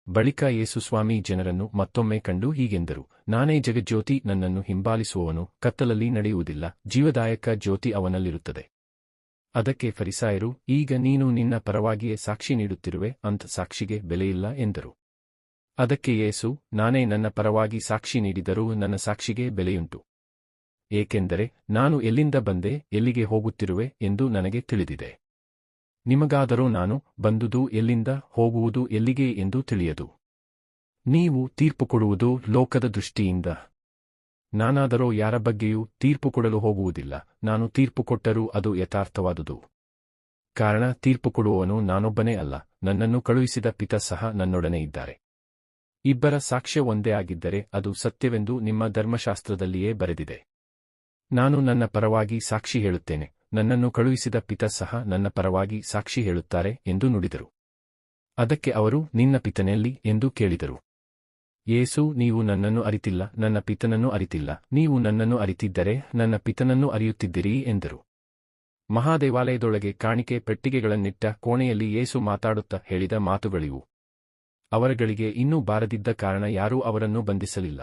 ಬಳಿಕ ಯೇಸು ಸ್ವಾಮಿ ಜನರನ್ನು ಮತ್ತೊಮ್ಮೆ ಕಂಡು ಹೀಗೆಂದರು, ನಾನೇ ಜಗಜ್ಯೋತಿ, ನನ್ನನ್ನು ಹಿಂಬಾಲಿಸುವವನು ಕತ್ತಲಲ್ಲಿ ನಡೆಯುವುದಿಲ್ಲ, ಜೀವದಾಯಕ ಜ್ಯೋತಿ ಅವನಲ್ಲಿರುತ್ತದೆ. ಅದಕ್ಕೆ ಫರಿಸಾಯರು, ಈಗ ನೀನು ನಿನ್ನ ಪರವಾಗಿಯೇ ಸಾಕ್ಷಿ ನೀಡುತ್ತಿರುವೆ, ಅಂಥ ಸಾಕ್ಷಿಗೆ ಬೆಲೆಯಿಲ್ಲ ಎಂದರು. ಅದಕ್ಕೆ ಯೇಸು, ನಾನೇ ನನ್ನ ಪರವಾಗಿ ಸಾಕ್ಷಿ ನೀಡಿದರೂ ನನ್ನ ಸಾಕ್ಷಿಗೆ ಬೆಲೆಯುಂಟು. ಏಕೆಂದರೆ ನಾನು ಎಲ್ಲಿಂದ ಬಂದೆ, ಎಲ್ಲಿಗೆ ಹೋಗುತ್ತಿರುವೆ ಎಂದು ನನಗೆ ತಿಳಿದಿದೆ. ನಿಮಗಾದರೋ ನಾನು ಬಂದುದು ಎಲ್ಲಿಂದ, ಹೋಗುವುದು ಎಲ್ಲಿಗೆ ಎಂದು ತಿಳಿಯದು. ನೀವು ತೀರ್ಪು ಕೊಡುವುದು ಲೋಕದ ದೃಷ್ಟಿಯಿಂದ. ನಾನಾದರೋ ಯಾರ ಬಗ್ಗೆಯೂ ತೀರ್ಪು ಕೊಡಲು ಹೋಗುವುದಿಲ್ಲ, ನಾನು ತೀರ್ಪು ಕೊಟ್ಟರೂ ಅದು ಯಥಾರ್ಥವಾದುದು. ಕಾರಣ ತೀರ್ಪು ಕೊಡುವವನು ನಾನೊಬ್ಬನೇ ಅಲ್ಲ, ನನ್ನನ್ನು ಕಳುಹಿಸಿದ ಪಿತ ಸಹ ನನ್ನೊಡನೆ ಇದ್ದಾರೆ. ಇಬ್ಬರ ಸಾಕ್ಷ್ಯ ಒಂದೇ ಆಗಿದ್ದರೆ ಅದು ಸತ್ಯವೆಂದು ನಿಮ್ಮ ಧರ್ಮಶಾಸ್ತ್ರದಲ್ಲಿಯೇ ಬರೆದಿದೆ. ನಾನು ನನ್ನ ಪರವಾಗಿ ಸಾಕ್ಷಿ ಹೇಳುತ್ತೇನೆ, ನನ್ನನ್ನು ಕಳುಹಿಸಿದ ಪಿತ ಸಹ ನನ್ನ ಪರವಾಗಿ ಸಾಕ್ಷಿ ಹೇಳುತ್ತಾರೆ ಎಂದು ನುಡಿದರು. ಅದಕ್ಕೆ ಅವರು, ನಿನ್ನ ಪಿತನೆಲ್ಲಿ ಎಂದು ಕೇಳಿದರು. ಯೇಸು, ನೀವು ನನ್ನನ್ನು ಅರಿತಿಲ್ಲ, ನನ್ನ ಪಿತನನ್ನು ಅರಿತಿಲ್ಲ. ನೀವು ನನ್ನನ್ನು ಅರಿತಿದ್ದರೆ ನನ್ನ ಪಿತನನ್ನು ಅರಿಯುತ್ತಿದ್ದಿರಿ ಎಂದರು. ಮಹಾದೇವಾಲಯದೊಳಗೆ ಕಾಣಿಕೆ ಪೆಟ್ಟಿಗೆಗಳನ್ನಿಟ್ಟ ಕೋಣೆಯಲ್ಲಿ ಯೇಸು ಮಾತಾಡುತ್ತಾ ಹೇಳಿದ ಮಾತುಗಳಿವು. ಅವರುಗಳಿಗೆ ಇನ್ನೂ ಬಾರದಿದ್ದ ಕಾರಣ ಯಾರೂ ಅವರನ್ನು ಬಂಧಿಸಲಿಲ್ಲ.